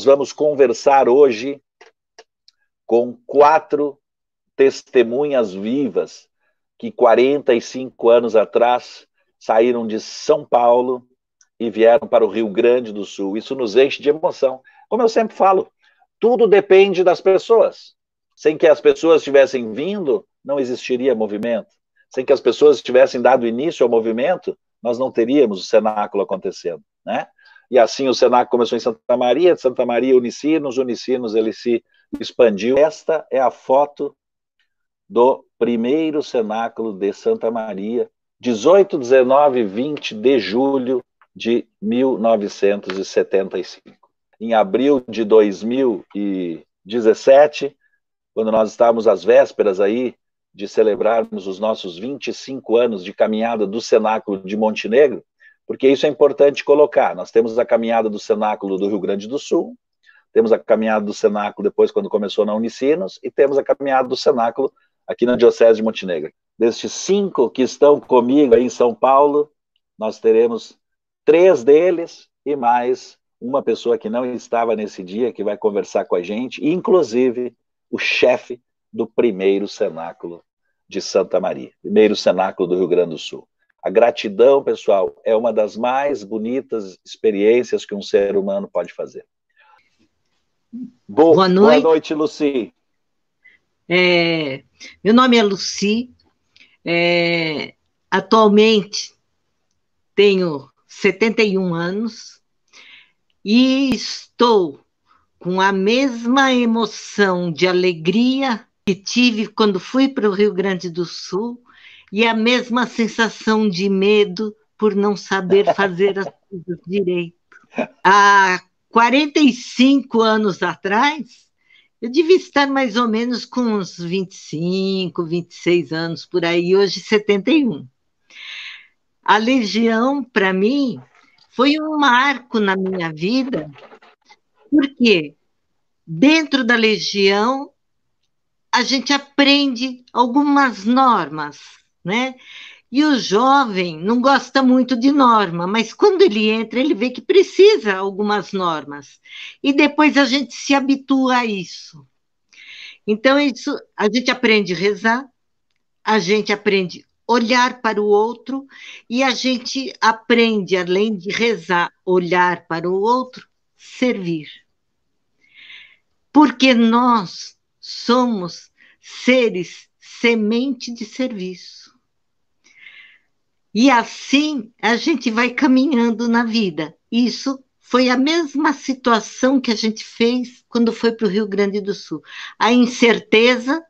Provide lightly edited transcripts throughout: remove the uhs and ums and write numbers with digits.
vamos conversar hoje com 4 testemunhas vivas que 45 anos atrás saíram de São Paulo e vieram para o Rio Grande do Sul. Isso nos enche de emoção. Como eu sempre falo, tudo depende das pessoas. Sem que as pessoas tivessem vindo, não existiria movimento. Sem que as pessoas tivessem dado início ao movimento, nós não teríamos o cenáculo acontecendo, né? E assim o cenáculo começou em Santa Maria, de Santa Maria, Unicinos ele se expandiu. Esta é a foto do primeiro cenáculo de Santa Maria, 18, 19 e 20 de julho de 1975. Em abril de 2017, quando nós estávamos às vésperas aí de celebrarmos os nossos 25 anos de caminhada do cenáculo de Montenegro, porque isso é importante colocar. Nós temos a caminhada do cenáculo do Rio Grande do Sul, temos a caminhada do cenáculo depois quando começou na Unicinos, e temos a caminhada do cenáculo aqui na Diocese de Montenegro. Destes 5 que estão comigo aí em São Paulo, nós teremos 3 deles e mais uma pessoa que não estava nesse dia, que vai conversar com a gente, inclusive o chefe do primeiro cenáculo de Santa Maria, primeiro cenáculo do Rio Grande do Sul. A gratidão, pessoal, é uma das mais bonitas experiências que um ser humano pode fazer. Boa noite. Boa noite, Luci. Meu nome é Luci. Atualmente tenho 71 anos e estou com a mesma emoção de alegria que tive quando fui para o Rio Grande do Sul e a mesma sensação de medo por não saber fazer as coisas direito. Há 45 anos atrás, eu devia estar mais ou menos com uns 25, 26 anos por aí, hoje 71. A Legião, para mim, foi um marco na minha vida, porque dentro da Legião a gente aprende algumas normas, né? E o jovem não gosta muito de norma, mas quando ele entra, ele vê que precisa algumas normas. E depois a gente se habitua a isso. Então, isso, a gente aprende a rezar, a gente aprende a olhar para o outro, e a gente aprende, além de rezar, olhar para o outro, servir. Porque nós somos seres semente de serviço. E assim a gente vai caminhando na vida. Isso foi a mesma situação que a gente fez quando foi para o Rio Grande do Sul. A incerteza,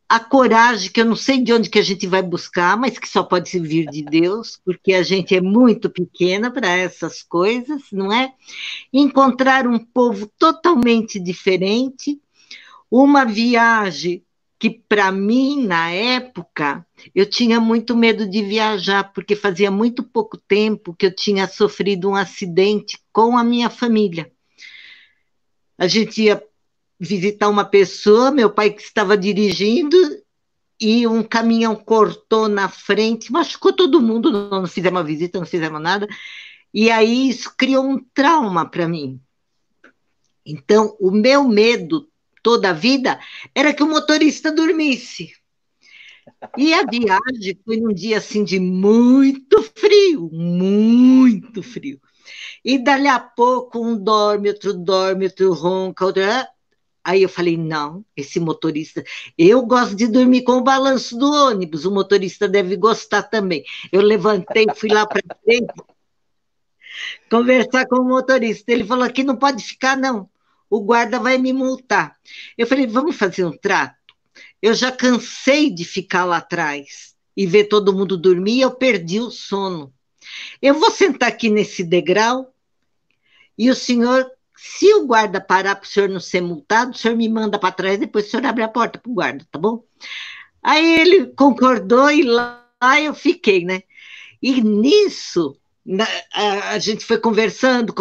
a coragem, que eu não sei de onde que a gente vai buscar, mas que só pode vir de Deus, porque a gente é muito pequena para essas coisas, não é? Encontrar um povo totalmente diferente, uma viagem que, para mim, na época, eu tinha muito medo de viajar, porque fazia muito pouco tempo que eu tinha sofrido um acidente com a minha família. A gente ia visitar uma pessoa, meu pai que estava dirigindo, e um caminhão cortou na frente, machucou todo mundo, não fizemos uma visita, não fizemos nada, e aí isso criou um trauma para mim. Então, o meu medo toda a vida era que o motorista dormisse. E a viagem foi num dia assim de muito frio, muito frio. E dali a pouco um dorme, outro ronca, outro... Aí eu falei, não, esse motorista... Eu gosto de dormir com o balanço do ônibus, o motorista deve gostar também. Eu levantei, fui lá para frente, conversar com o motorista. Ele falou, aqui não pode ficar, não. O guarda vai me multar. Eu falei, vamos fazer um trato? Eu já cansei de ficar lá atrás e ver todo mundo dormir, eu perdi o sono. Eu vou sentar aqui nesse degrau e o senhor, se o guarda parar para o senhor não ser multado, o senhor me manda para trás, depois o senhor abre a porta para o guarda, tá bom? Aí ele concordou e lá eu fiquei, né? E nisso... a gente foi conversando,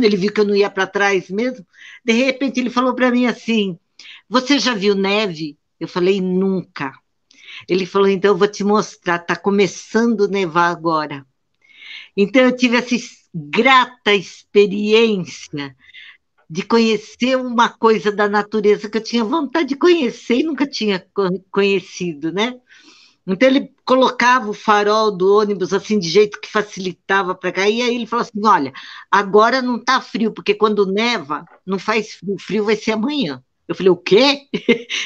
ele viu que eu não ia para trás mesmo. De repente ele falou para mim assim, você já viu neve? Eu falei, nunca. Ele falou, então eu vou te mostrar, está começando a nevar agora. Então eu tive essa grata experiência de conhecer uma coisa da natureza que eu tinha vontade de conhecer e nunca tinha conhecido, né? Então ele colocava o farol do ônibus assim de jeito que facilitava para cair, e aí ele falou assim: olha, agora não está frio, porque quando neva não faz frio, o frio vai ser amanhã. Eu falei, o quê?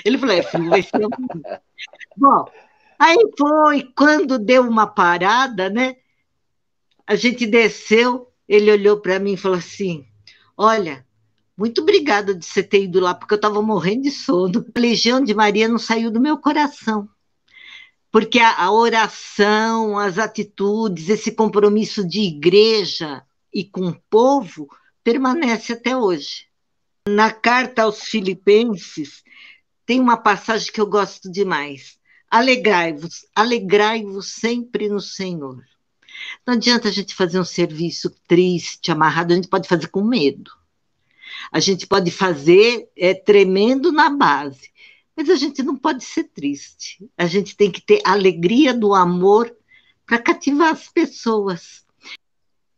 Ele falou, frio vai ser amanhã. Bom, aí foi, quando deu uma parada, né? A gente desceu, ele olhou para mim e falou assim: olha, muito obrigada de você ter ido lá, porque eu estava morrendo de sono. A Legião de Maria não saiu do meu coração, porque a oração, as atitudes, esse compromisso de igreja e com o povo permanece até hoje. Na carta aos Filipenses, tem uma passagem que eu gosto demais. Alegrai-vos sempre no Senhor. Não adianta a gente fazer um serviço triste, amarrado, a gente pode fazer com medo. A gente pode fazer tremendo na base, mas a gente não pode ser triste. A gente tem que ter a alegria do amor para cativar as pessoas.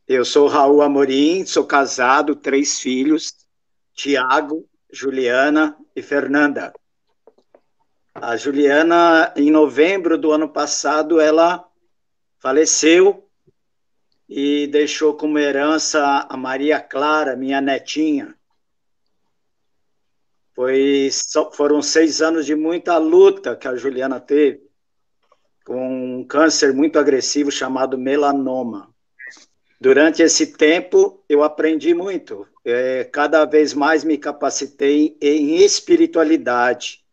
Eu sou Raul Amorim, sou casado, 3 filhos, Tiago, Juliana e Fernanda. A Juliana, em novembro do ano passado, ela faleceu e deixou como herança a Maria Clara, minha netinha. Foram 6 anos de muita luta que a Juliana teve com um câncer muito agressivo chamado melanoma. Durante esse tempo, eu aprendi muito. Cada vez mais me capacitei em espiritualidade.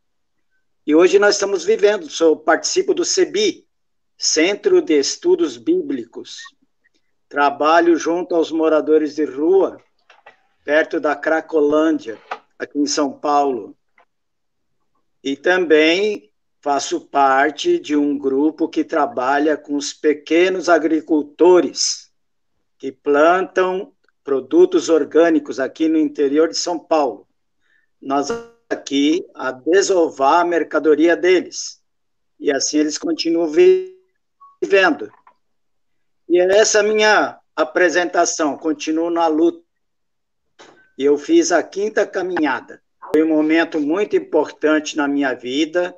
E hoje nós estamos vivendo, participo do CEBI, Centro de Estudos Bíblicos. Trabalho junto aos moradores de rua, perto da Cracolândia, aqui em São Paulo. E também faço parte de um grupo que trabalha com os pequenos agricultores que plantam produtos orgânicos aqui no interior de São Paulo. Nós aqui a desovar a mercadoria deles. E assim eles continuam vivendo. E essa é a minha apresentação, continuo na luta. E eu fiz a 5ª caminhada. Foi um momento muito importante na minha vida.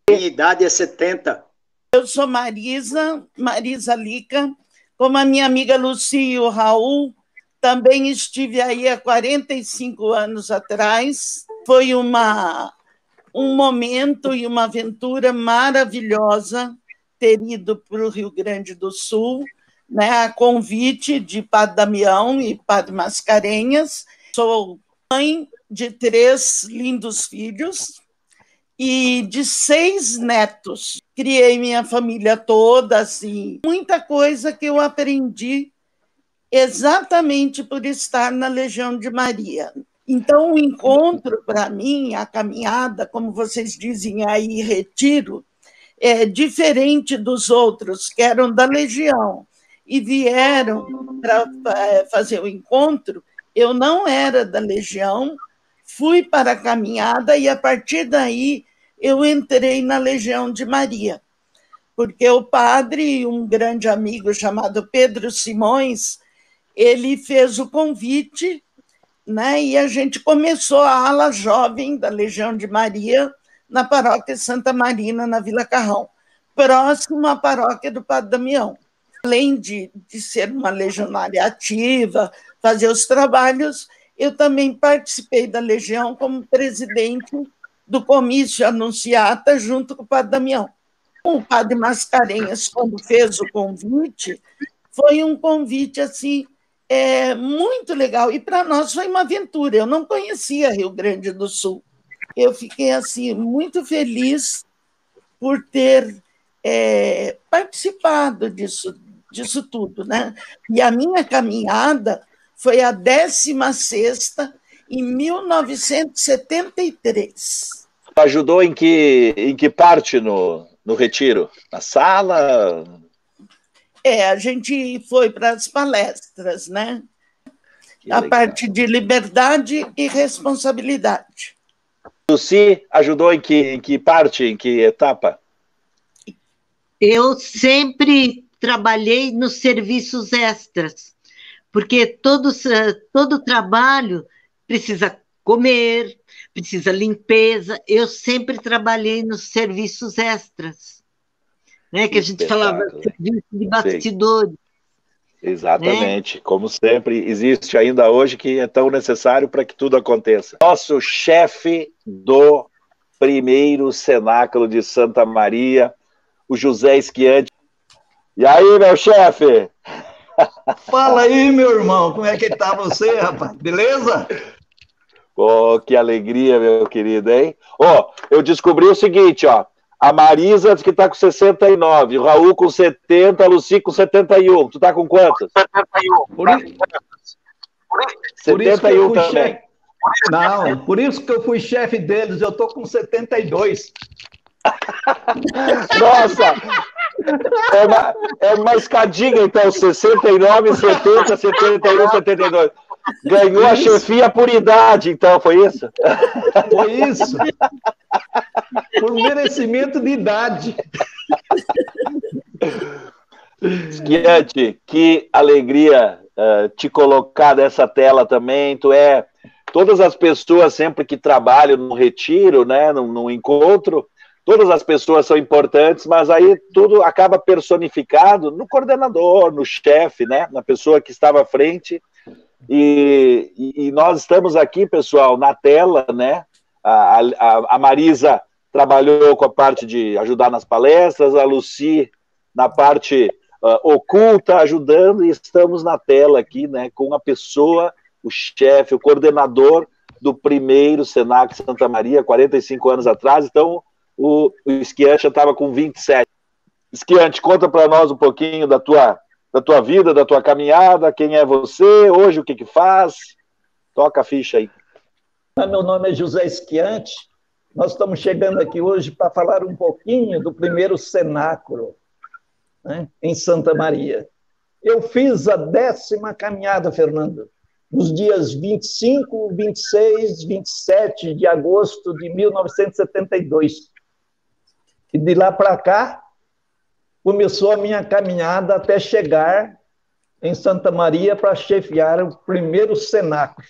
Minha idade é 70. Eu sou Marisa Lica. Como a minha amiga Lucy e o Raul, também estive aí há 45 anos atrás. Foi um momento e uma aventura maravilhosa ter ido para o Rio Grande do Sul, né, a convite de Padre Damião e Padre Mascarenhas. Sou mãe de 3 lindos filhos e de 6 netos. Criei minha família toda, assim, muita coisa que eu aprendi exatamente por estar na Legião de Maria. Então, o encontro, para mim, a caminhada, como vocês dizem aí, retiro, é diferente dos outros que eram da Legião e vieram para fazer o encontro. Eu não era da Legião, fui para a caminhada e, a partir daí, eu entrei na Legião de Maria, porque o padre, um grande amigo chamado Pedro Simões, ele fez o convite, né, e a gente começou a ala jovem da Legião de Maria na paróquia Santa Marina, na Vila Carrão, próximo à paróquia do Padre Damião. Além de ser uma legionária ativa, fazer os trabalhos, eu também participei da Legião como presidente do comício Anunciata, junto com o Padre Damião. O Padre Mascarenhas, quando fez o convite, foi um convite assim, muito legal, e para nós foi uma aventura. Eu não conhecia Rio Grande do Sul. Eu fiquei assim, muito feliz por ter participado disso tudo, né? E a minha caminhada foi a 16ª, em 1973. Ajudou em que parte no retiro? Na sala? A gente foi para as palestras, né? A parte de liberdade e responsabilidade. Lucy ajudou em que parte, em que etapa? Eu sempre trabalhei nos serviços extras, porque todo trabalho precisa comer, precisa limpeza. Eu sempre trabalhei nos serviços extras, né? Que a gente falava serviço de bastidores. Exatamente, como sempre, existe ainda hoje que é tão necessário para que tudo aconteça. Nosso chefe do primeiro cenáculo de Santa Maria, o José Schianti. E aí, meu chefe? Fala aí, meu irmão, como é que tá você, rapaz? Beleza? Oh, que alegria, meu querido, hein? Eu descobri o seguinte, a Marisa que tá com 69, o Raul com 70, a Lucy com 71. Tu tá com quantos? 71. Por isso 71 também. Não, por isso que eu fui chefe deles, eu tô com 72. Nossa! É uma escadinha, então, 69, 70, 71, 72. Ganhou a chefia por idade, então, foi isso? Foi isso. Por merecimento de idade. Schianti, que alegria te colocar nessa tela também. Todas as pessoas sempre que trabalham no retiro, né, num encontro, todas as pessoas são importantes, mas aí tudo acaba personificado no coordenador, no chefe, né, na pessoa que estava à frente. E nós estamos aqui, pessoal, na tela, né? A Marisa trabalhou com a parte de ajudar nas palestras, a Lucy na parte oculta, ajudando, e estamos na tela aqui, né, com a pessoa, o chefe, o coordenador do primeiro Senac Santa Maria, 45 anos atrás. Então, o Schianti estava com 27. Schianti, conta para nós um pouquinho da tua vida, da tua caminhada, quem é você, hoje o que faz. Toca a ficha aí. Meu nome é José Schianti. Nós estamos chegando aqui hoje para falar um pouquinho do primeiro cenáculo, né, em Santa Maria. Eu fiz a 10ª caminhada, Fernando, nos dias 25, 26, 27 de agosto de 1972. E de lá para cá, começou a minha caminhada até chegar em Santa Maria para chefiar o primeiro cenáculo,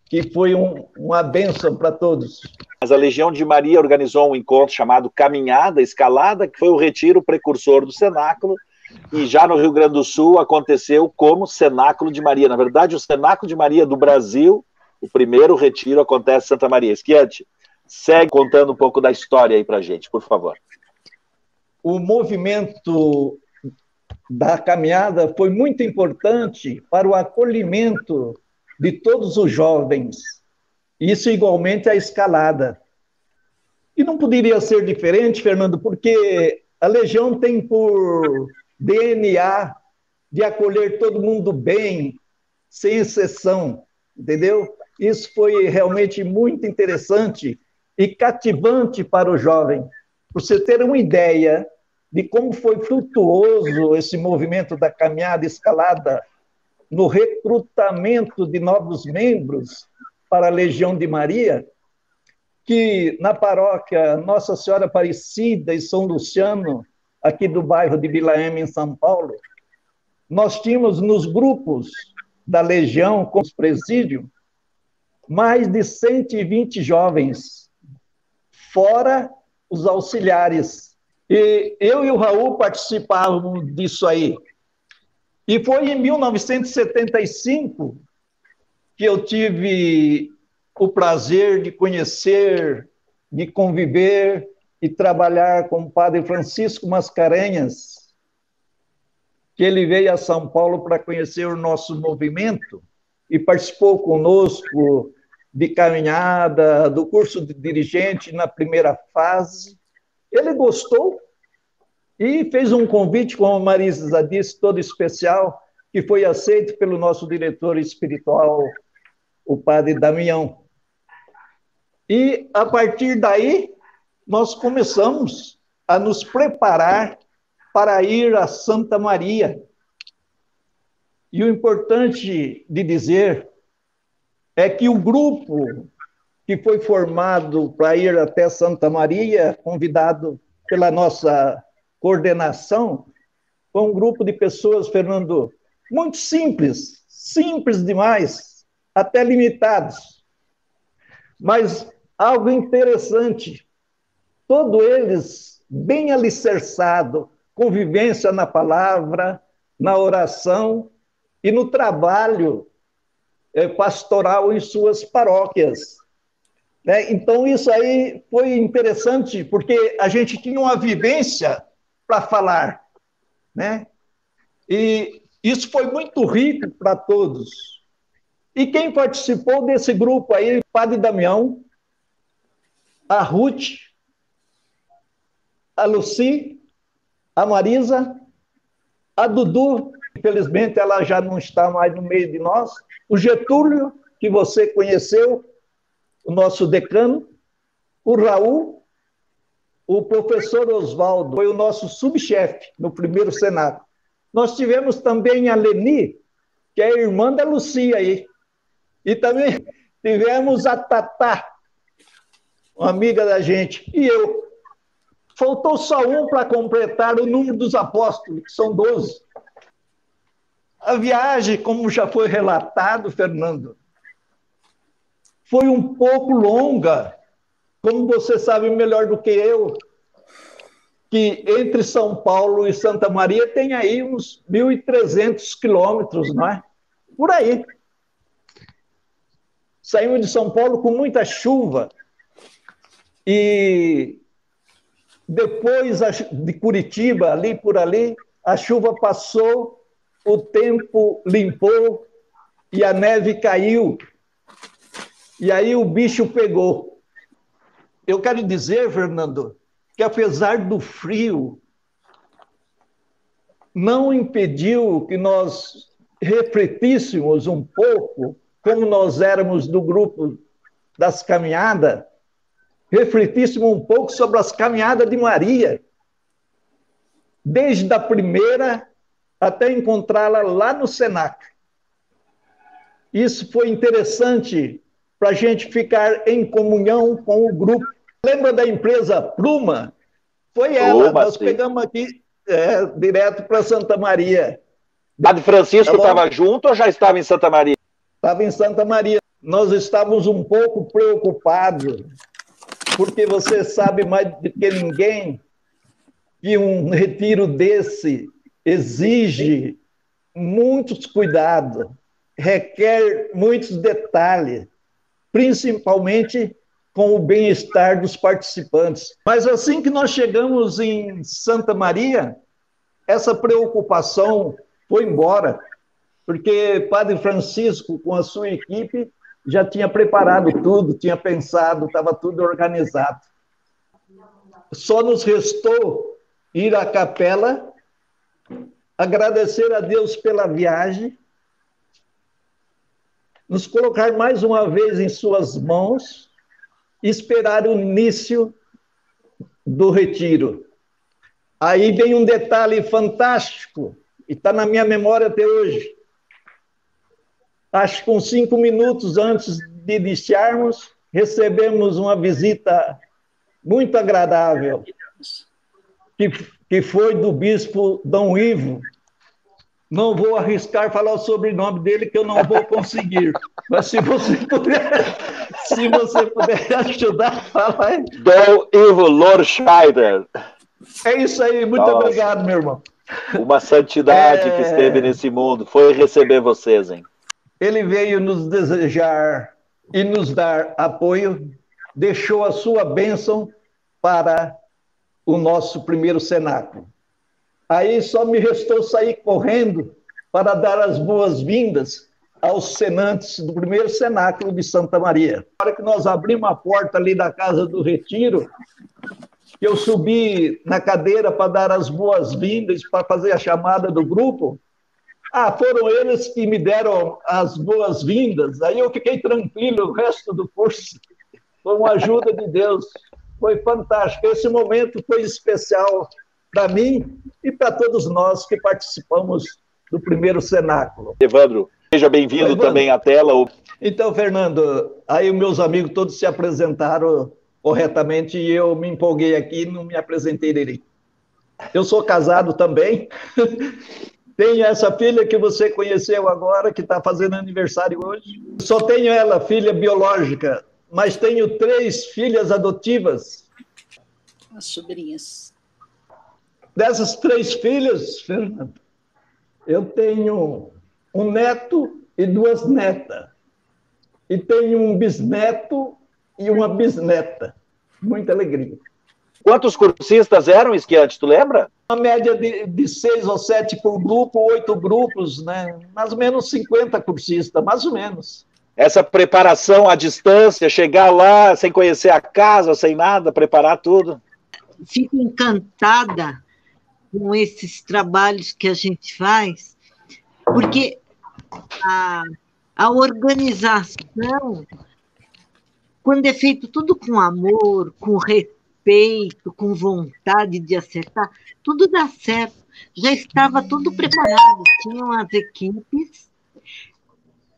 que foi uma bênção para todos. Mas a Legião de Maria organizou um encontro chamado Caminhada Escalada, que foi o retiro precursor do cenáculo, e já no Rio Grande do Sul aconteceu como Cenáculo de Maria. Na verdade, o Cenáculo de Maria do Brasil, o primeiro retiro acontece em Santa Maria. Schianti, segue contando um pouco da história aí para a gente, por favor. O movimento da caminhada foi muito importante para o acolhimento de todos os jovens. Isso igualmente a escalada. E não poderia ser diferente, Fernando, porque a Legião tem por DNA de acolher todo mundo bem, sem exceção, entendeu? Isso foi realmente muito interessante e cativante para o jovem. Para você ter uma ideia de como foi frutuoso esse movimento da caminhada escalada no recrutamento de novos membros para a Legião de Maria, que na paróquia Nossa Senhora Aparecida e São Luciano, aqui do bairro de Vila Ema, em São Paulo, nós tínhamos nos grupos da Legião, com os presídios, mais de 120 jovens, fora os auxiliares. E eu e o Raul participávamos disso aí. E foi em 1975 que eu tive o prazer de conhecer, de conviver e trabalhar com o padre Francisco Mascarenhas, que ele veio a São Paulo para conhecer o nosso movimento e participou conosco de caminhada, do curso de dirigente na primeira fase. Ele gostou e fez um convite, como a Marisa disse, todo especial, que foi aceito pelo nosso diretor espiritual, o padre Damião. E, a partir daí, nós começamos a nos preparar para ir a Santa Maria. E o importante de dizer é que o grupo que foi formado para ir até Santa Maria, convidado pela nossa coordenação, foi um grupo de pessoas, Fernando, muito simples, simples demais, até limitados. Mas algo interessante, todos eles bem alicerçados, convivência na palavra, na oração e no trabalho pastoral em suas paróquias. Então, isso aí foi interessante, porque a gente tinha uma vivência para falar, né? E isso foi muito rico para todos. E quem participou desse grupo aí, Padre Damião, a Ruth, a Luci, a Marisa, a Dudu, infelizmente ela já não está mais no meio de nós, o Getúlio, que você conheceu, o nosso decano, o Raul, o professor Oswaldo, foi o nosso subchefe no primeiro Senado. Nós tivemos também a Leni, que é a irmã da Lucia aí. E também tivemos a Tatá, uma amiga da gente, e eu. Faltou só um para completar o número dos apóstolos, que são 12. A viagem, como já foi relatado, Fernando, foi um pouco longa, como você sabe melhor do que eu, que entre São Paulo e Santa Maria tem aí uns 1.300 quilômetros, não é? Por aí. Saímos de São Paulo com muita chuva e depois de Curitiba, ali por ali, a chuva passou, o tempo limpou e a neve caiu. E aí o bicho pegou. Eu quero dizer, Fernando, que apesar do frio, não impediu que nós refletíssemos um pouco, como nós éramos do grupo das caminhadas, refletíssemos um pouco sobre as caminhadas de Maria, desde a primeira até encontrá-la lá no Senac. Isso foi interessante para a gente ficar em comunhão com o grupo. Lembra da empresa Pluma? Foi ela, nós pegamos aqui direto para Santa Maria. Padre Francisco estava junto ou já estava em Santa Maria? Estava em Santa Maria. Nós estávamos um pouco preocupados, porque você sabe mais do que ninguém que um retiro desse exige muitos cuidados, requer muitos detalhes, principalmente com o bem-estar dos participantes. Mas assim que nós chegamos em Santa Maria, essa preocupação foi embora, porque Padre Francisco, com a sua equipe, já tinha preparado tudo, tinha pensado, estava tudo organizado. Só nos restou ir à capela, agradecer a Deus pela viagem, nos colocar mais uma vez em suas mãos e esperar o início do retiro. Aí vem um detalhe fantástico, e está na minha memória até hoje. Acho que uns 5 minutos antes de iniciarmos, recebemos uma visita muito agradável, que foi do bispo Dom Ivo. Não vou arriscar falar o sobrenome dele, que eu não vou conseguir. Mas se você puder ajudar, fala aí. Dom Ivo Lorscheider. É isso aí, muito obrigado, meu irmão. Uma santidade que esteve nesse mundo. Foi receber vocês, hein? Ele veio nos desejar e nos dar apoio, deixou a sua bênção para o nosso primeiro cenáculo. Aí só me restou sair correndo para dar as boas-vindas aos senantes do primeiro cenáculo de Santa Maria. Na hora que nós abrimos a porta ali da Casa do Retiro, eu subi na cadeira para dar as boas-vindas, para fazer a chamada do grupo. Foram eles que me deram as boas-vindas. Aí eu fiquei tranquilo o resto do curso. Foi uma ajuda de Deus. Foi fantástico. Esse momento foi especial para mim e para todos nós que participamos do primeiro cenáculo. Evandro, seja bem-vindo também à tela. Então, Fernando, aí meus amigos todos se apresentaram corretamente e eu me empolguei aqui e não me apresentei direito. Eu sou casado também Tenho essa filha que você conheceu agora, que está fazendo aniversário hoje. Só tenho ela, filha biológica, mas tenho 3 filhas adotivas. As sobrinhas. Dessas 3 filhas, Fernando, eu tenho um neto e 2 netas. E tenho um bisneto e uma bisneta. Muita alegria. Quantos cursistas eram, Esquiante, tu lembra? Uma média de 6 ou 7 por grupo, 8 grupos, né? Mais ou menos 50 cursistas, mais ou menos. Essa preparação à distância, chegar lá sem conhecer a casa, sem nada, preparar tudo. Fico encantada com esses trabalhos que a gente faz, porque a organização, quando é feito tudo com amor, com respeito, com vontade de acertar, tudo dá certo. Já estava tudo preparado, tinham as equipes,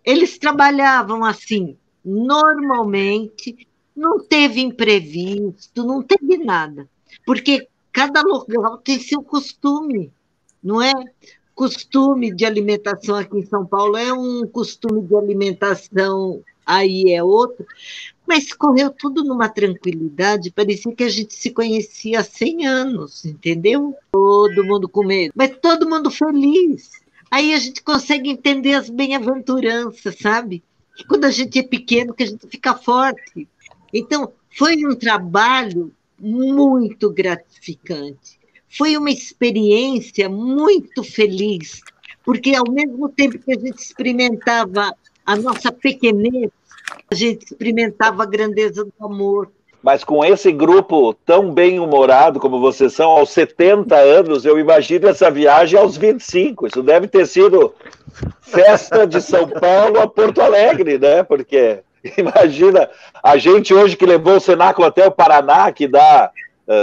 eles trabalhavam assim, normalmente, não teve imprevisto, não teve nada, porque cada local tem seu costume, não é? Costume de alimentação aqui em São Paulo é um costume de alimentação, aí é outro, mas correu tudo numa tranquilidade, parecia que a gente se conhecia há 100 anos, entendeu? Todo mundo com medo, mas todo mundo feliz. Aí a gente consegue entender as bem-aventuranças, sabe? Que quando a gente é pequeno, que a gente fica forte. Então, foi um trabalho muito gratificante. Foi uma experiência muito feliz, porque ao mesmo tempo que a gente experimentava a nossa pequenez, a gente experimentava a grandeza do amor. Mas com esse grupo tão bem-humorado como vocês são, aos 70 anos, eu imagino essa viagem aos 25. Isso deve ter sido festa de São Paulo a Porto Alegre, né? Porque imagina, a gente hoje que levou o cenáculo até o Paraná, que dá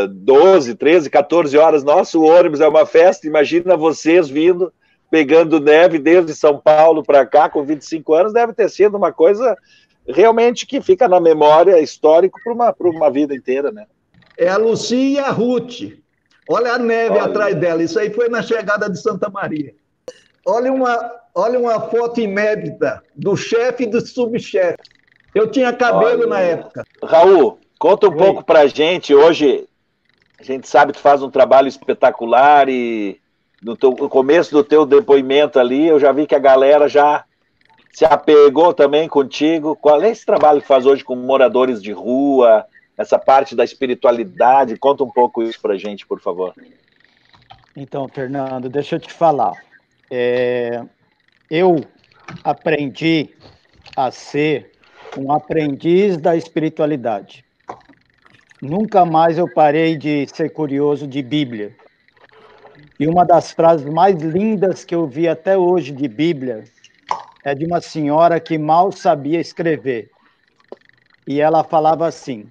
12, 13, 14 horas, nosso ônibus é uma festa, imagina vocês vindo, pegando neve desde São Paulo para cá, com 25 anos, deve ter sido uma coisa realmente que fica na memória histórica para uma vida inteira, né? É a Lucia e a Ruth. Olha a neve atrás dela, isso aí foi na chegada de Santa Maria. Olha uma foto inédita do chefe e do subchefe. Eu tinha cabelo na época. Raul, conta um pouco para a gente. Hoje, a gente sabe que tu faz um trabalho espetacular e no começo do teu depoimento ali, eu já vi que a galera já se apegou também contigo. Qual é esse trabalho que faz hoje com moradores de rua, essa parte da espiritualidade? Conta um pouco isso para a gente, por favor. Então, Fernando, deixa eu te falar. Eu aprendi a ser um aprendiz da espiritualidade. Nunca mais eu parei de ser curioso de Bíblia. E uma das frases mais lindas que eu vi até hoje de Bíblia é de uma senhora que mal sabia escrever. E ela falava assim: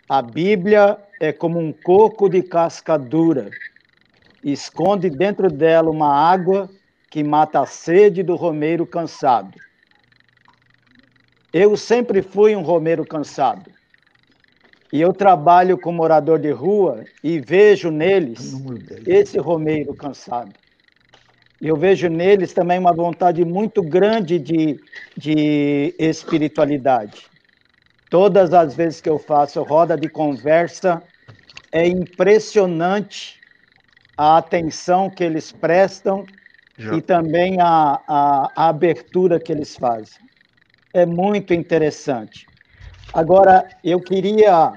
a Bíblia é como um coco de casca dura, esconde dentro dela uma água que mata a sede do romeiro cansado. Eu sempre fui um romeiro cansado. E eu trabalho com morador de rua e vejo neles esse romeiro cansado. Eu vejo neles também uma vontade muito grande de espiritualidade. Todas as vezes que eu faço roda de conversa, é impressionante a atenção que eles prestam e também a abertura que eles fazem. É muito interessante. Agora, eu queria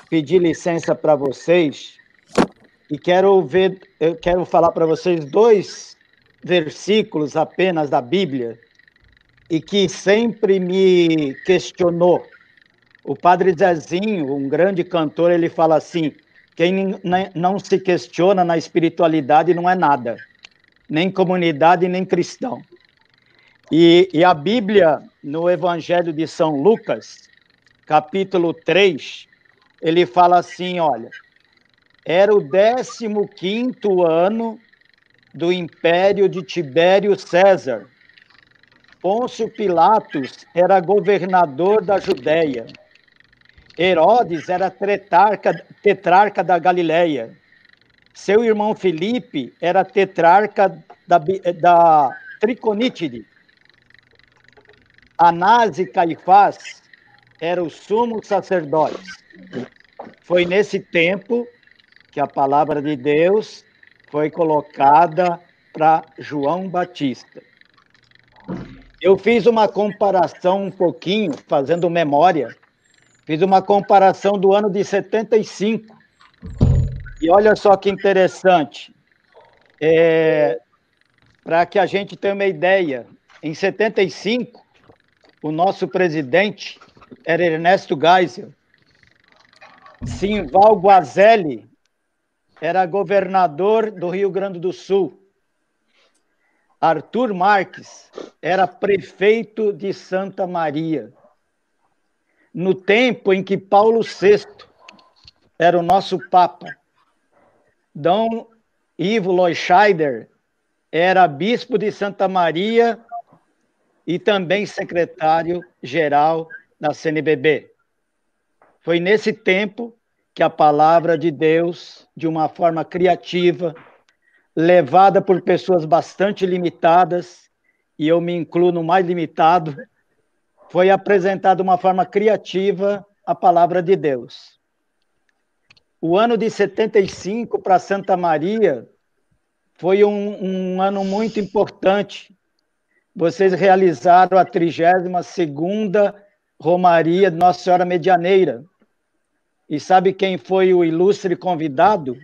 pedir licença para vocês e eu quero falar para vocês 2 versículos apenas da Bíblia e que sempre me questionou. O Padre Zezinho, um grande cantor, ele fala assim: quem não se questiona na espiritualidade não é nada, nem comunidade, nem cristão. E a Bíblia, no Evangelho de São Lucas, capítulo 3, ele fala assim, olha, era o 15º ano do império de Tibério César. Pôncio Pilatos era governador da Judéia. Herodes era tetrarca da Galileia. Seu irmão Filipe era tetrarca da Triconítide. Anás e Caifás eram os sumos sacerdotes. Foi nesse tempo que a palavra de Deus foi colocada para João Batista. Eu fiz uma comparação um pouquinho, fazendo memória, fiz uma comparação do ano de 75. E olha só que interessante, para que a gente tenha uma ideia, em 75, o nosso presidente era Ernesto Geisel, Simval Guazelli era governador do Rio Grande do Sul, Arthur Marques era prefeito de Santa Maria, no tempo em que Paulo VI era o nosso Papa. Dom Ivo Leuscheider era bispo de Santa Maria e também secretário-geral da CNBB. Foi nesse tempo que a palavra de Deus, de uma forma criativa, levada por pessoas bastante limitadas, e eu me incluo no mais limitado, foi apresentada de uma forma criativa a palavra de Deus. O ano de 75 para Santa Maria foi um ano muito importante. Vocês realizaram a 32ª Romaria de Nossa Senhora Medianeira. E sabe quem foi o ilustre convidado?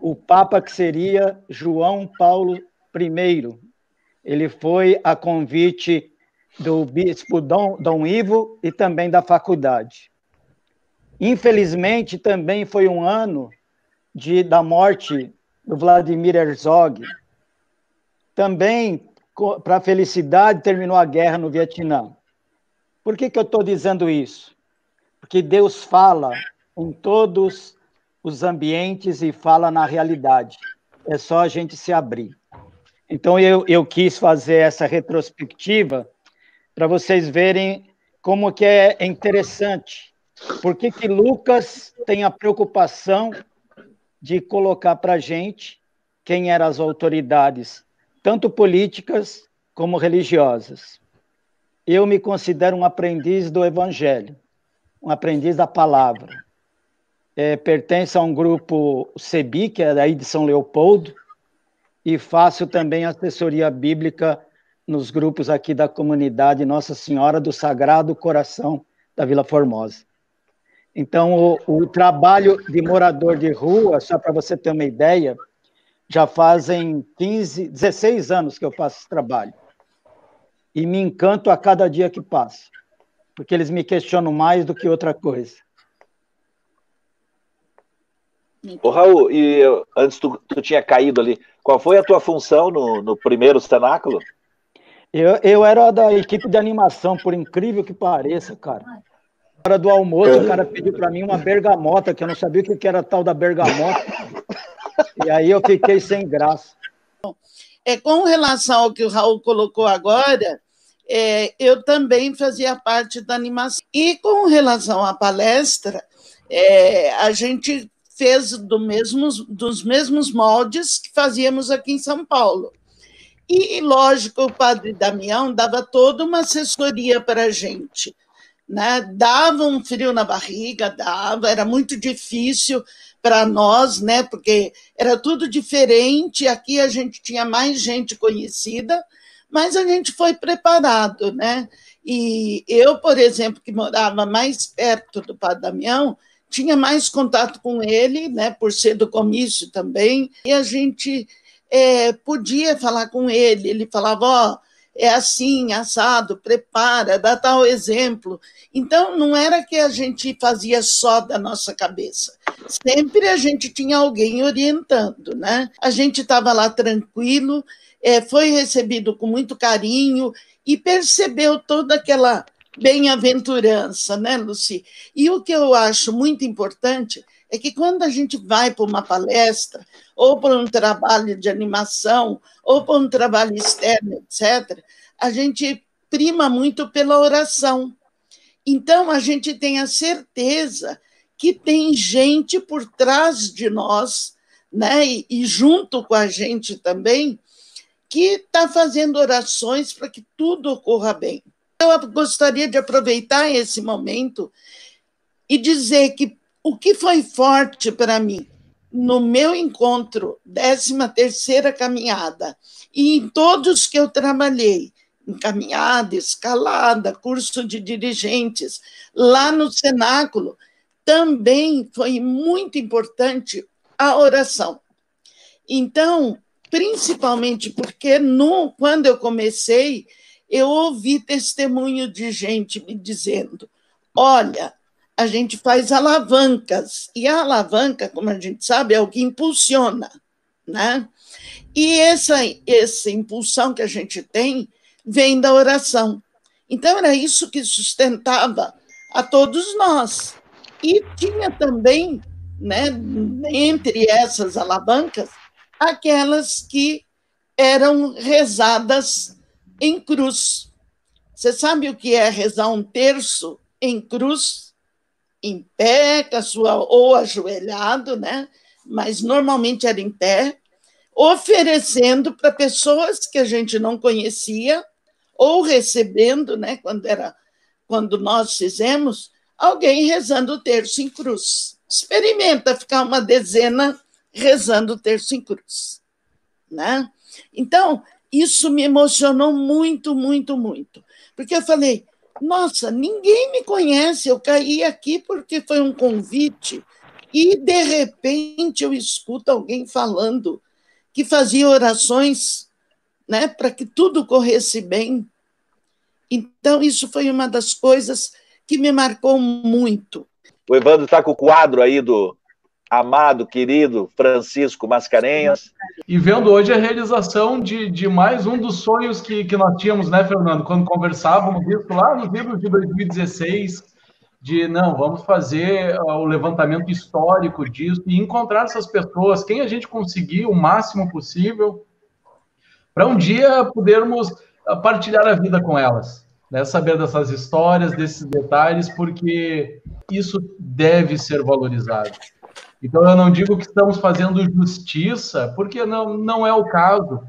O Papa, que seria João Paulo I. Ele foi a convite do bispo Dom Ivo e também da faculdade. Infelizmente, também foi um ano da morte do Vladimir Herzog. Também, para a felicidade, terminou a guerra no Vietnã. Por que eu estou dizendo isso? Porque Deus fala em todos os ambientes e fala na realidade. É só a gente se abrir. Então, eu quis fazer essa retrospectiva para vocês verem como que é interessante. Por que Lucas tem a preocupação de colocar para a gente quem eram as autoridades, tanto políticas como religiosas? Eu me considero um aprendiz do Evangelho, um aprendiz da palavra. Pertenço a um grupo CEBI, que é daí de São Leopoldo, e faço também assessoria bíblica nos grupos aqui da comunidade Nossa Senhora do Sagrado Coração da Vila Formosa. Então, o trabalho de morador de rua, só para você ter uma ideia, já fazem 16 anos que eu faço esse trabalho. E me encanto a cada dia que passa, porque eles me questionam mais do que outra coisa. Ô, Raul, antes tu tinha caído ali, qual foi a tua função no primeiro cenáculo? Eu era da equipe de animação, por incrível que pareça, cara. Na hora do almoço, o cara pediu para mim uma bergamota, que eu não sabia o que era tal da bergamota. E aí eu fiquei sem graça. Com relação ao que o Raul colocou agora, eu também fazia parte da animação. E com relação à palestra, a gente fez dos mesmos moldes que fazíamos aqui em São Paulo. E, lógico, o padre Damião dava toda uma assessoria para a gente, né? Dava um frio na barriga, era muito difícil para nós, né? Porque era tudo diferente, aqui a gente tinha mais gente conhecida, mas a gente foi preparado, né? E eu, por exemplo, que morava mais perto do padre Damião, tinha mais contato com ele, né? Por ser do comício também, e a gente podia falar com ele, ele falava, é assim, assado, prepara, dá tal exemplo. Então, não era que a gente fazia só da nossa cabeça. Sempre a gente tinha alguém orientando, né? A gente estava lá tranquilo, foi recebido com muito carinho e percebeu toda aquela bem-aventurança, né, Lucy? E o que eu acho muito importante é que quando a gente vai para uma palestra, ou para um trabalho de animação, ou para um trabalho externo, etc., a gente prima muito pela oração. Então, a gente tem a certeza que tem gente por trás de nós, né? E junto com a gente também, que está fazendo orações para que tudo ocorra bem. Eu gostaria de aproveitar esse momento e dizer que o que foi forte para mim no meu encontro, 13ª caminhada, e em todos que eu trabalhei, em caminhada, escalada, curso de dirigentes, lá no cenáculo, também foi muito importante a oração. Então, principalmente porque quando eu comecei, eu ouvi testemunho de gente me dizendo, olha, a gente faz alavancas, e a alavanca, como a gente sabe, é o que impulsiona, né? E essa impulsão que a gente tem vem da oração. Então, era isso que sustentava a todos nós. E tinha também, né, entre essas alavancas, aquelas que eram rezadas em cruz. Você sabe o que é rezar um terço em cruz? Em pé, ou ajoelhado, né? Mas normalmente era em pé, oferecendo para pessoas que a gente não conhecia, ou recebendo, né? Quando nós fizemos, alguém rezando o terço em cruz. Experimenta ficar uma dezena rezando o terço em cruz, né? Então, isso me emocionou muito, muito, muito, porque eu falei, nossa, ninguém me conhece, eu caí aqui porque foi um convite, e de repente eu escuto alguém falando que fazia orações, né, para que tudo corresse bem. Então, isso foi uma das coisas que me marcou muito. O Evandro está com o quadro aí do amado, querido Francisco Mascarenhas. E vendo hoje a realização de mais um dos sonhos que nós tínhamos, né, Fernando? Quando conversávamos isso lá nos livros de 2016, vamos fazer o levantamento histórico disso e encontrar essas pessoas, quem a gente conseguir o máximo possível, para um dia podermos partilhar a vida com elas, né? Saber dessas histórias, desses detalhes, porque isso deve ser valorizado. Então, eu não digo que estamos fazendo justiça, porque não é o caso,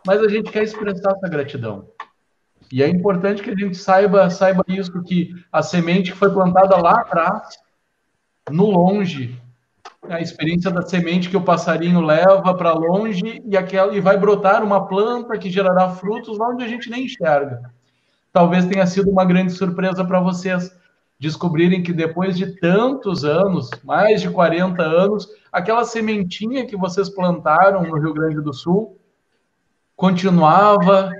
mas a gente quer expressar essa gratidão. E é importante que a gente saiba isso, que a semente foi plantada lá atrás, no longe, a experiência da semente que o passarinho leva para longe e vai brotar uma planta que gerará frutos lá onde a gente nem enxerga. Talvez tenha sido uma grande surpresa para vocês, descobrirem que depois de tantos anos, mais de 40 anos, aquela sementinha que vocês plantaram no Rio Grande do Sul continuava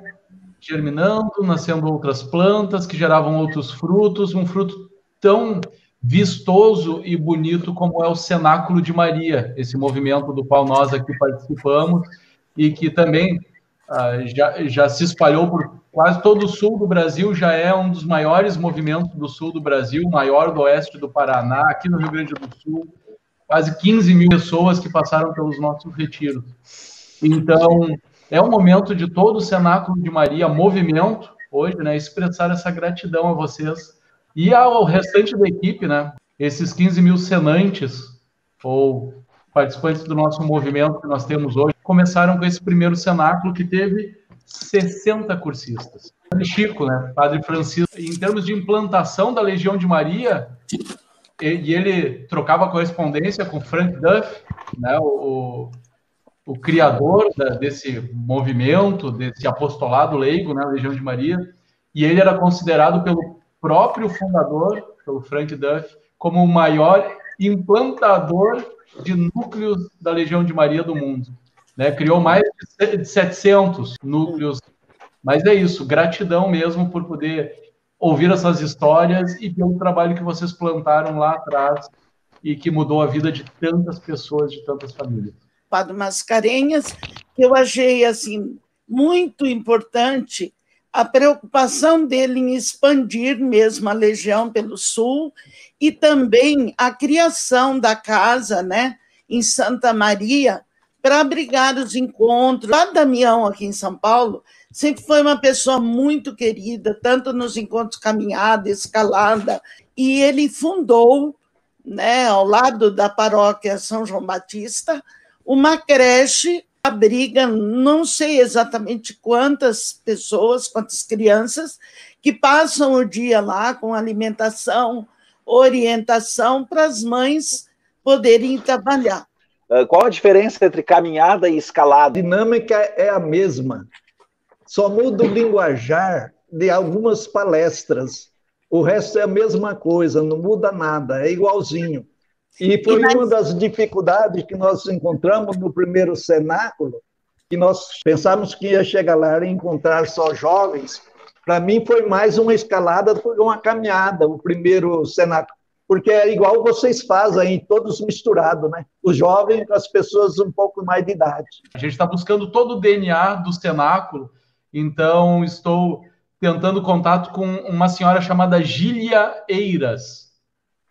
germinando, nascendo outras plantas que geravam outros frutos, um fruto tão vistoso e bonito como é o Cenáculo de Maria, esse movimento do qual nós aqui participamos e que também já se espalhou por quase todo o sul do Brasil, já é um dos maiores movimentos do sul do Brasil, maior do oeste do Paraná, aqui no Rio Grande do Sul, quase 15 mil pessoas que passaram pelos nossos retiros. Então, é um momento de todo o Cenáculo de Maria, movimento, hoje, né, expressar essa gratidão a vocês e ao restante da equipe, né, esses 15 mil senantes, ou participantes do nosso movimento que nós temos hoje, começaram com esse primeiro cenáculo que teve 60 cursistas. Chico, né, Padre Francisco, em termos de implantação da Legião de Maria, e ele trocava correspondência com Frank Duff, né, o criador desse movimento, desse apostolado leigo, né, Legião de Maria, e ele era considerado pelo próprio fundador, pelo Frank Duff, como o maior implantador de núcleos da Legião de Maria do mundo. Né? Criou mais de 700 núcleos. Mas é isso, gratidão mesmo por poder ouvir essas histórias e pelo trabalho que vocês plantaram lá atrás e que mudou a vida de tantas pessoas, de tantas famílias. Padre Mascarenhas, eu achei assim muito importante a preocupação dele em expandir mesmo a Legião pelo Sul e também a criação da casa, né, em Santa Maria, para abrigar os encontros. O Damião, aqui em São Paulo, sempre foi uma pessoa muito querida, tanto nos encontros caminhada, escalada, e ele fundou, né, ao lado da paróquia São João Batista, uma creche abriga, não sei exatamente quantas pessoas, quantas crianças, que passam o dia lá com alimentação, orientação para as mães poderem trabalhar. Qual a diferença entre caminhada e escalada? A dinâmica é a mesma, só muda o linguajar de algumas palestras. O resto é a mesma coisa, não muda nada, é igualzinho. E foi uma das dificuldades que nós encontramos no primeiro cenáculo, que nós pensávamos que ia chegar lá e encontrar só jovens. Para mim foi mais uma escalada do que uma caminhada, o primeiro cenáculo, porque é igual vocês fazem, todos misturados, né? Os jovens com as pessoas um pouco mais de idade. A gente está buscando todo o DNA do cenáculo, então estou tentando contato com uma senhora chamada Gília Eiras,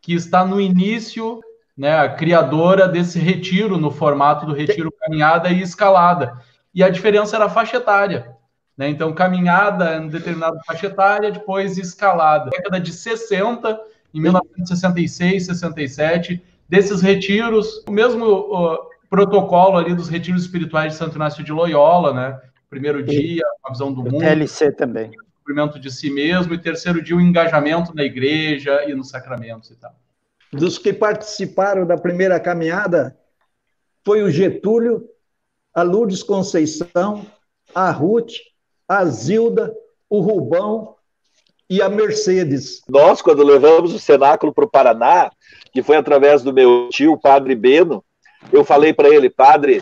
que está no início, né, a criadora desse retiro, no formato do retiro caminhada e escalada. E a diferença era a faixa etária, né? Então, caminhada em determinada faixa etária, depois escalada. Na década de 60, em 1966, 67, desses retiros, o mesmo protocolo ali dos retiros espirituais de Santo Inácio de Loyola, né? Primeiro dia, a visão do mundo. TLC também. O descobrimento de si mesmo, e terceiro dia, o engajamento na igreja e nos sacramentos e tal. Dos que participaram da primeira caminhada, foi o Getúlio, a Lourdes Conceição, a Ruth, a Zilda, o Rubão e a Mercedes. Nós, quando levamos o cenáculo para o Paraná, que foi através do meu tio, o padre Beno, eu falei para ele, padre,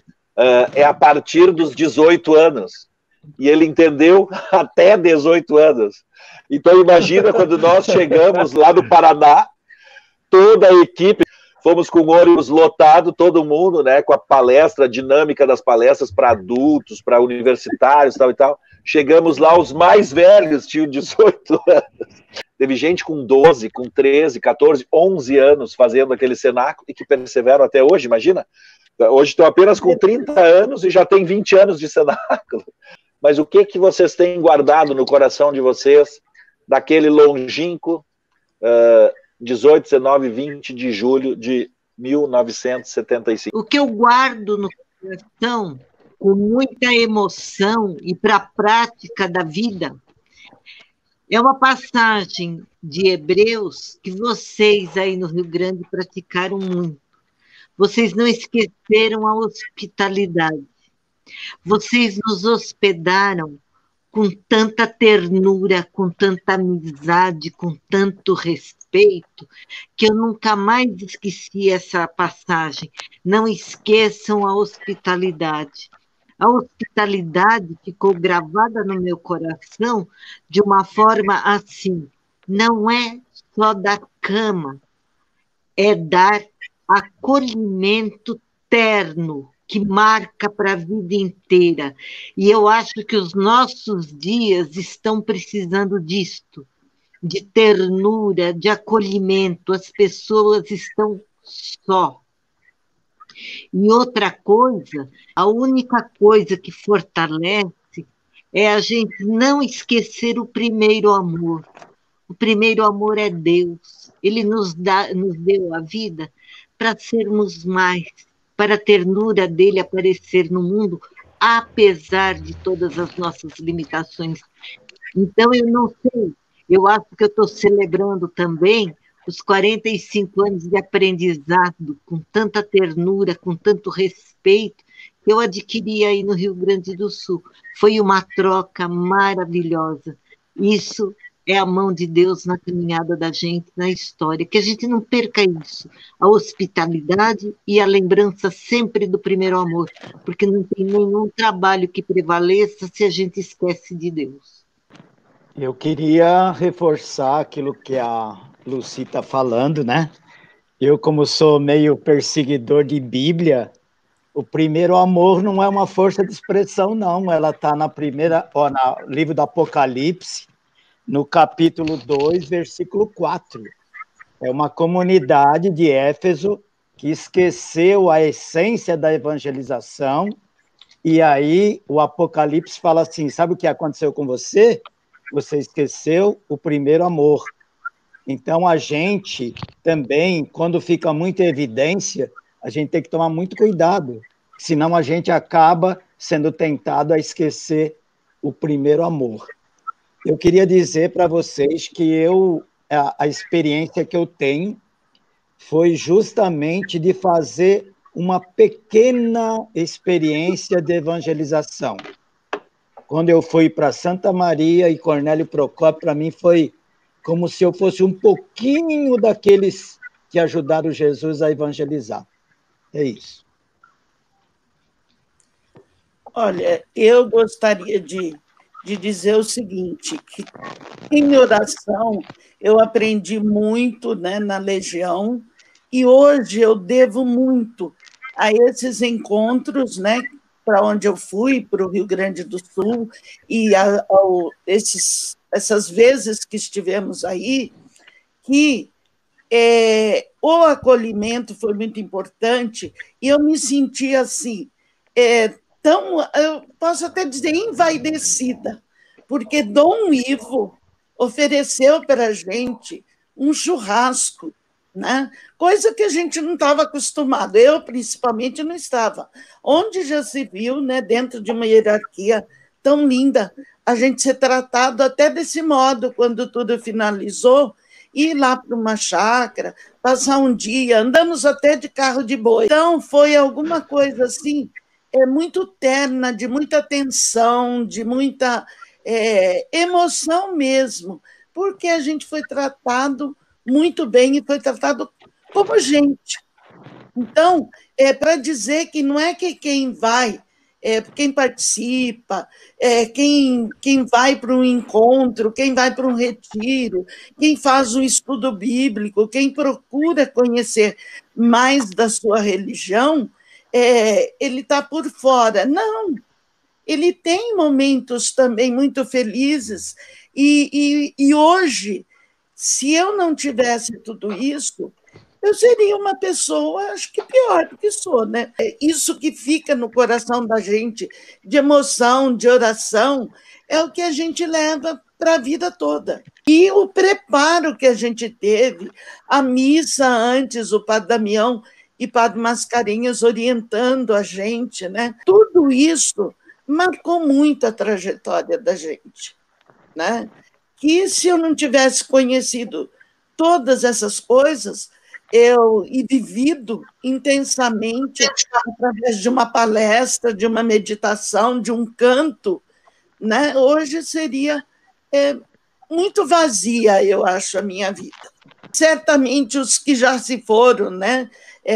é a partir dos 18 anos. E ele entendeu até 18 anos. Então, imagina quando nós chegamos lá no Paraná, toda a equipe, fomos com o ônibus lotado, todo mundo, né, com a palestra, a dinâmica das palestras para adultos, para universitários, tal e tal. Chegamos lá, os mais velhos tinham 18 anos. Teve gente com 12, com 13, 14, 11 anos fazendo aquele cenáculo e que perseveram até hoje, imagina? Hoje estão apenas com 30 anos e já tem 20 anos de cenáculo. Mas o que vocês têm guardado no coração de vocês daquele longínquo 18, 19, 20 de julho de 1975? O que eu guardo no coração, com muita emoção e para a prática da vida, é uma passagem de Hebreus que vocês aí no Rio Grande praticaram muito. Vocês não esqueceram a hospitalidade. Vocês nos hospedaram com tanta ternura, com tanta amizade, com tanto respeito, que eu nunca mais esqueci essa passagem. Não esqueçam a hospitalidade. A hospitalidade ficou gravada no meu coração de uma forma assim, não é só dar cama, é dar acolhimento terno, que marca para a vida inteira. E eu acho que os nossos dias estão precisando disto, de ternura, de acolhimento. As pessoas estão só. E outra coisa, a única coisa que fortalece é a gente não esquecer o primeiro amor. O primeiro amor é Deus. Ele nos deu a vida para sermos mais, para a ternura dele aparecer no mundo, apesar de todas as nossas limitações. Então, eu não sei, eu acho que eu estou celebrando também os 45 anos de aprendizado, com tanta ternura, com tanto respeito, que eu adquiri aí no Rio Grande do Sul. Foi uma troca maravilhosa. Isso é a mão de Deus na caminhada da gente, na história, que a gente não perca isso, a hospitalidade e a lembrança sempre do primeiro amor, porque não tem nenhum trabalho que prevaleça se a gente esquece de Deus. Eu queria reforçar aquilo que a Lucy está falando, né? Eu, como sou meio perseguidor de Bíblia, o primeiro amor não é uma força de expressão, não. Ela está no livro do Apocalipse, no capítulo 2, versículo 4. É uma comunidade de Éfeso que esqueceu a essência da evangelização, e aí o Apocalipse fala assim, sabe o que aconteceu com você? Você esqueceu o primeiro amor. Então, a gente também, quando fica muito em evidência, a gente tem que tomar muito cuidado, senão a gente acaba sendo tentado a esquecer o primeiro amor. Eu queria dizer para vocês que a experiência que eu tenho foi justamente de fazer uma pequena experiência de evangelização. Quando eu fui para Santa Maria e Cornélio Procópio, para mim foi como se eu fosse um pouquinho daqueles que ajudaram Jesus a evangelizar. É isso. Olha, eu gostaria de dizer o seguinte, que em oração eu aprendi muito, né, na Legião, e hoje eu devo muito a esses encontros, né, para onde eu fui, para o Rio Grande do Sul, e essas vezes que estivemos aí, que o acolhimento foi muito importante, e eu me senti assim, eu posso até dizer envaidecida, porque Dom Ivo ofereceu para a gente um churrasco, né? Coisa que a gente não estava acostumado, eu principalmente não estava. Onde já se viu, né, dentro de uma hierarquia tão linda, a gente ser tratado até desse modo, quando tudo finalizou, ir lá para uma chácara, passar um dia, andamos até de carro de boi. Então, foi alguma coisa assim, muito terna, de muita atenção, de muita emoção mesmo, porque a gente foi tratado muito bem e foi tratado como gente. Então, para dizer que não é que quem vai, quem participa, quem vai para um encontro, quem vai para um retiro, quem faz um estudo bíblico, quem procura conhecer mais da sua religião, ele está por fora. Não, ele tem momentos também muito felizes, e hoje, se eu não tivesse tudo isso, eu seria uma pessoa, acho que pior do que sou, né? Isso que fica no coração da gente, de emoção, de oração, é o que a gente leva para a vida toda. E o preparo que a gente teve, a missa antes, o Padre Damião e Padre Mascarenhas orientando a gente, né? Tudo isso marcou muito a trajetória da gente, né? Que se eu não tivesse conhecido todas essas coisas, e vivido intensamente através de uma palestra, de uma meditação, de um canto, né? Hoje seria muito vazia, eu acho, a minha vida. Certamente os que já se foram, né?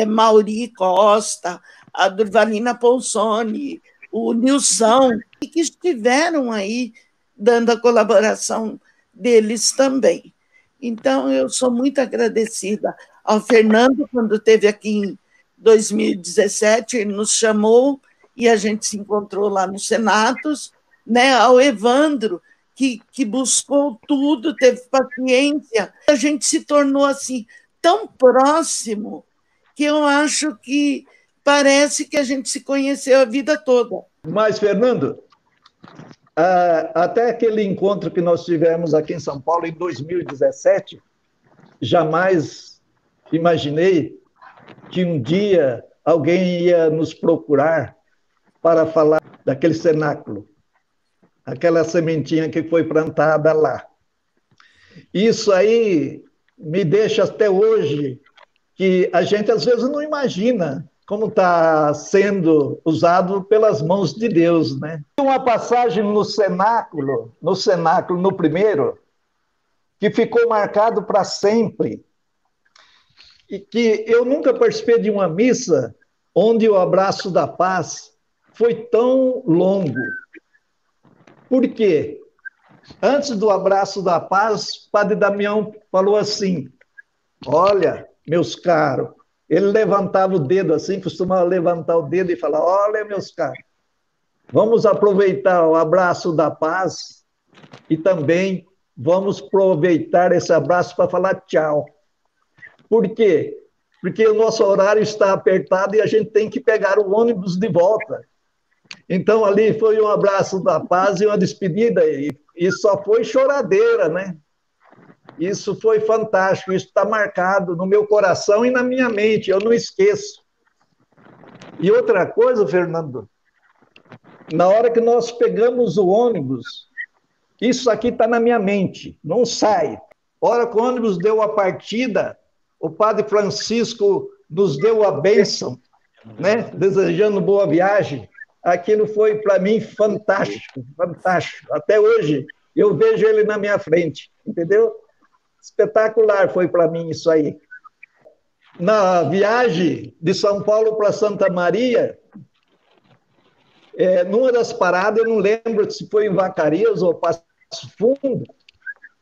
Mauri Costa, a Durvalina Ponsoni, o Nilson, e que estiveram aí dando a colaboração deles também. Então, eu sou muito agradecida ao Fernando, quando esteve aqui em 2017, ele nos chamou e a gente se encontrou lá no Senatus, né? Ao Evandro, que buscou tudo, teve paciência. A gente se tornou assim tão próximo que eu acho que parece que a gente se conheceu a vida toda. Mas, Fernando, até aquele encontro que nós tivemos aqui em São Paulo em 2017, jamais imaginei que um dia alguém ia nos procurar para falar daquele cenáculo, aquela sementinha que foi plantada lá. Isso aí me deixa até hoje que a gente às vezes não imagina como está sendo usado pelas mãos de Deus, né? Uma passagem no cenáculo, no primeiro, que ficou marcado para sempre, e que eu nunca participei de uma missa onde o abraço da paz foi tão longo. Por quê? Antes do abraço da paz, Padre Damião falou assim: olha, meus caros, ele levantava o dedo assim, costumava levantar o dedo e falar: olha, meus caros, vamos aproveitar o abraço da paz e também vamos aproveitar esse abraço para falar tchau. Por quê? Porque o nosso horário está apertado e a gente tem que pegar o ônibus de volta. Então, ali foi um abraço da paz e uma despedida, e só foi choradeira, né? Isso foi fantástico, isso está marcado no meu coração e na minha mente, eu não esqueço. E outra coisa, Fernando, na hora que nós pegamos o ônibus, isso aqui está na minha mente, não sai. A hora que o ônibus deu a partida, o padre Francisco nos deu a bênção, né? Desejando boa viagem. Aquilo foi, para mim, fantástico, fantástico. Até hoje, eu vejo ele na minha frente, entendeu? Espetacular foi para mim isso aí. Na viagem de São Paulo para Santa Maria, numa das paradas, eu não lembro se foi em Vacarias ou Passo Fundo,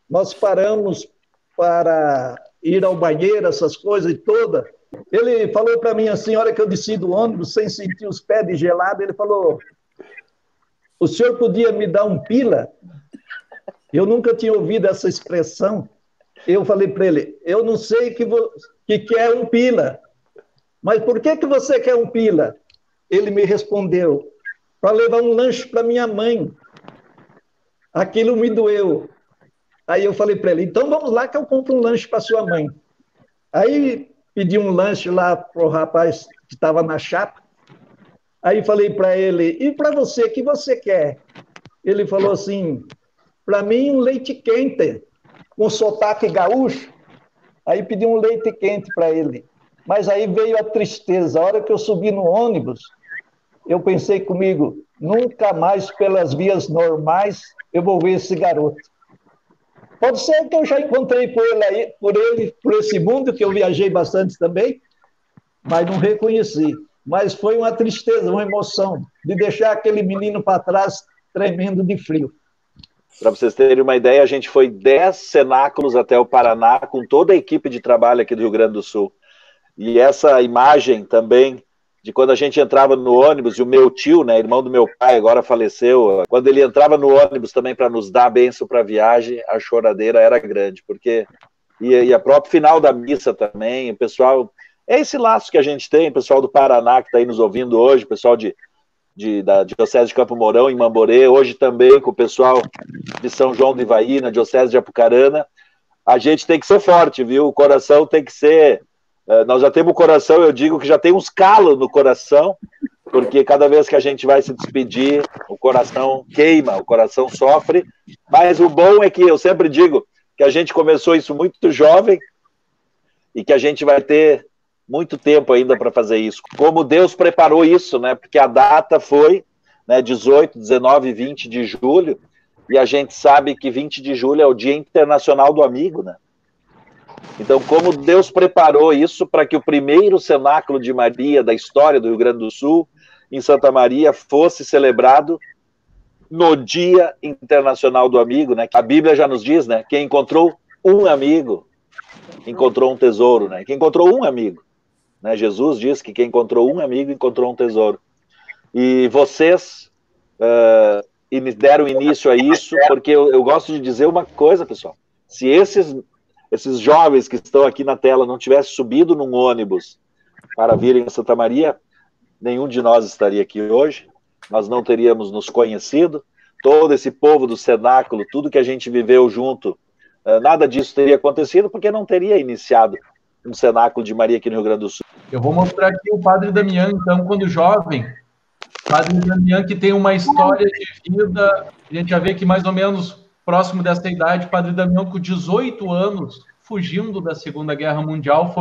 nós paramos para ir ao banheiro, essas coisas e todas. Ele falou para mim assim, a hora que eu desci do ônibus, sem sentir os pés de gelado, ele falou, o senhor podia me dar um pila? Eu nunca tinha ouvido essa expressão. Eu falei para ele, eu não sei que é um pila, mas por que você quer um pila? Ele me respondeu, para levar um lanche para minha mãe. Aquilo me doeu. Aí eu falei para ele, então vamos lá que eu compro um lanche para sua mãe. Aí pedi um lanche lá para o rapaz que estava na chapa. Aí falei para ele, e para você, o que você quer? Ele falou assim, para mim um leite quente, com sotaque gaúcho. Aí pedi um leite quente para ele. Mas aí veio a tristeza. A hora que eu subi no ônibus, eu pensei comigo, nunca mais pelas vias normais eu vou ver esse garoto. Pode ser que eu já encontrei por esse mundo, que eu viajei bastante também, mas não reconheci. Mas foi uma tristeza, uma emoção, de deixar aquele menino para trás, tremendo de frio. Para vocês terem uma ideia, a gente foi 10 cenáculos até o Paraná, com toda a equipe de trabalho aqui do Rio Grande do Sul. E essa imagem também, de quando a gente entrava no ônibus, e o meu tio, né, irmão do meu pai, agora faleceu, quando ele entrava no ônibus também para nos dar a bênção para a viagem, a choradeira era grande, porque e a própria final da missa também, o pessoal, é esse laço que a gente tem, o pessoal do Paraná que está aí nos ouvindo hoje, o pessoal da Diocese de Campo Mourão, em Mamborê, hoje também com o pessoal de São João do Ivaí, na Diocese de Apucarana, a gente tem que ser forte, viu? O coração tem que ser... Nós já temos o coração, eu digo que já tem uns calos no coração, porque cada vez que a gente vai se despedir, o coração queima, o coração sofre, mas o bom é que eu sempre digo que a gente começou isso muito jovem e que a gente vai ter muito tempo ainda para fazer isso. Como Deus preparou isso, né? Porque a data foi, né, 18, 19 e 20 de julho, e a gente sabe que 20 de julho é o Dia Internacional do Amigo, né? Então, como Deus preparou isso para que o primeiro cenáculo de Maria da história do Rio Grande do Sul, em Santa Maria, fosse celebrado no Dia Internacional do Amigo, né? A Bíblia já nos diz, né? Quem encontrou um amigo, encontrou um tesouro, né? Quem encontrou um amigo, né? Jesus diz que quem encontrou um amigo, encontrou um tesouro. E vocês deram início a isso, porque eu gosto de dizer uma coisa, pessoal. Se esses jovens que estão aqui na tela não tivessem subido num ônibus para virem a Santa Maria, nenhum de nós estaria aqui hoje, nós não teríamos nos conhecido, todo esse povo do cenáculo, tudo que a gente viveu junto, nada disso teria acontecido, porque não teria iniciado um cenáculo de Maria aqui no Rio Grande do Sul. Eu vou mostrar aqui o Padre Damião, então, quando jovem, Padre Damião, que tem uma história de vida, a gente já vê que mais ou menos próximo dessa idade, Padre Damião, com 18 anos, fugindo da Segunda Guerra Mundial,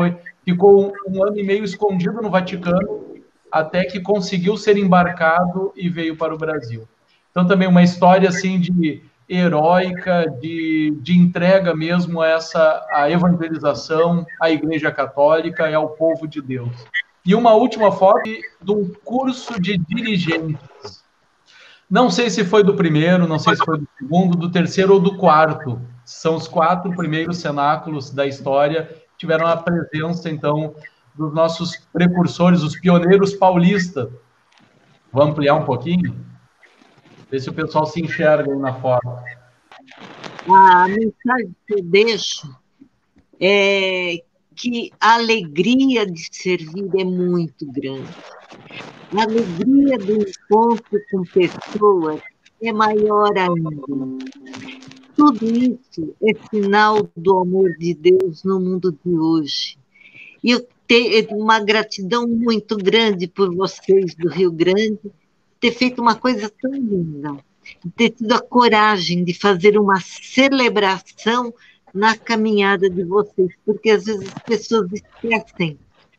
ficou um ano e meio escondido no Vaticano, até que conseguiu ser embarcado e veio para o Brasil. Então, também uma história assim de heróica, de entrega mesmo a evangelização, à Igreja Católica e ao povo de Deus. E uma última foto de um curso de dirigentes. Não sei se foi do primeiro, não sei se foi do segundo, do terceiro ou do quarto. São os 4 primeiros cenáculos da história, tiveram a presença, então, dos nossos precursores, os pioneiros paulistas. Vou ampliar um pouquinho? Ver se o pessoal se enxerga aí na foto. A mensagem que eu deixo é que a alegria de servir é muito grande. A alegria do encontro com pessoas é maior ainda. Tudo isso é sinal do amor de Deus no mundo de hoje. E ter uma gratidão muito grande por vocês do Rio Grande, ter feito uma coisa tão linda, ter tido a coragem de fazer uma celebração na caminhada de vocês, porque às vezes as pessoas esquecem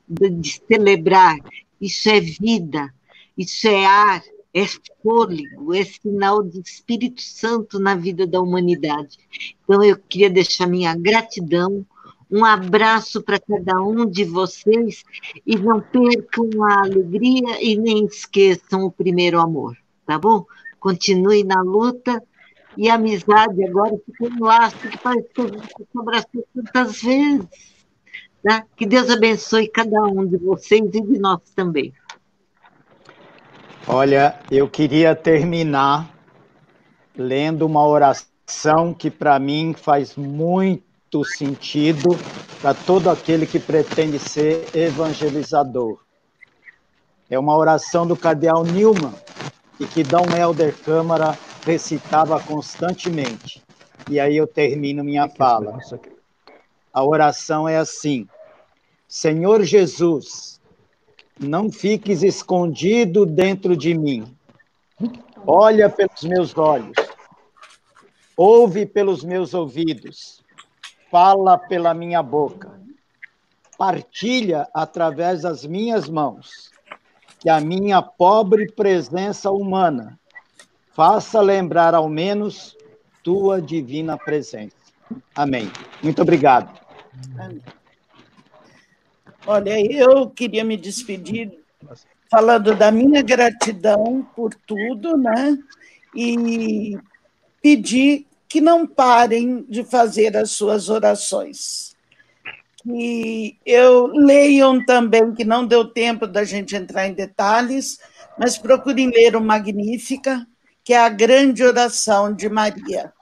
de celebrar. Isso é vida, isso é ar, é fôlego, é sinal de Espírito Santo na vida da humanidade. Então eu queria deixar minha gratidão, um abraço para cada um de vocês e não percam a alegria e nem esqueçam o primeiro amor, tá bom? Continue na luta e a amizade agora fica um laço que parece que a gente se abraçou tantas vezes, tá? Que Deus abençoe cada um de vocês e de nós também. Olha, eu queria terminar lendo uma oração que para mim faz muito sentido para todo aquele que pretende ser evangelizador. É uma oração do cardeal Newman e que Dom Helder Câmara recitava constantemente. E aí eu termino minha fala. A oração é assim: Senhor Jesus, não fiques escondido dentro de mim. Olha pelos meus olhos, ouve pelos meus ouvidos, fala pela minha boca, partilha através das minhas mãos, que a minha pobre presença humana faça lembrar ao menos tua divina presença. Amém. Muito obrigado. Amém. Olha, eu queria me despedir falando da minha gratidão por tudo, né? E pedir que não parem de fazer as suas orações. Que leiam também, que não deu tempo da gente entrar em detalhes, mas procurem ler o Magnífica, que é a grande oração de Maria.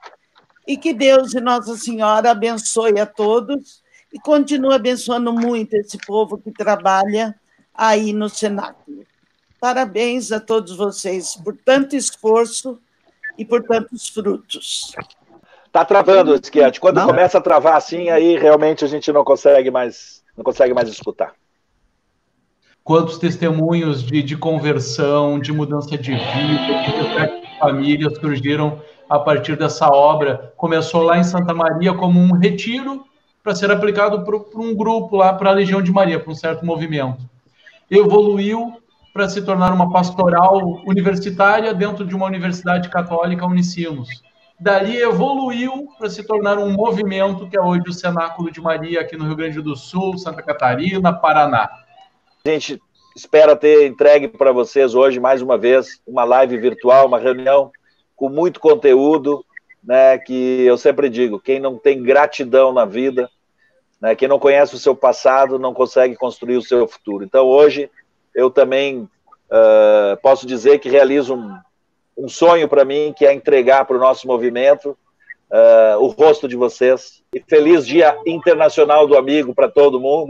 E que Deus e Nossa Senhora abençoe a todos e continue abençoando muito esse povo que trabalha aí no cenáculo. Parabéns a todos vocês por tanto esforço e por tantos frutos. Está travando, Schietti. Quando começa a travar assim, aí realmente a gente não consegue mais escutar. Quantos testemunhos de conversão, de mudança de vida, de família surgiram a partir dessa obra. Começou lá em Santa Maria como um retiro para ser aplicado por um grupo lá, para a Legião de Maria, para um certo movimento. Evoluiu para se tornar uma pastoral universitária dentro de uma universidade católica, Unicinos. Dali evoluiu para se tornar um movimento que é hoje o Cenáculo de Maria, aqui no Rio Grande do Sul, Santa Catarina, Paraná. A gente espera ter entregue para vocês hoje, mais uma vez, uma live virtual, uma reunião com muito conteúdo, né, que eu sempre digo, quem não tem gratidão na vida, né, quem não conhece o seu passado, não consegue construir o seu futuro. Então, hoje, eu também posso dizer que realizo um sonho para mim, que é entregar para o nosso movimento o rosto de vocês. E feliz Dia Internacional do Amigo para todo mundo.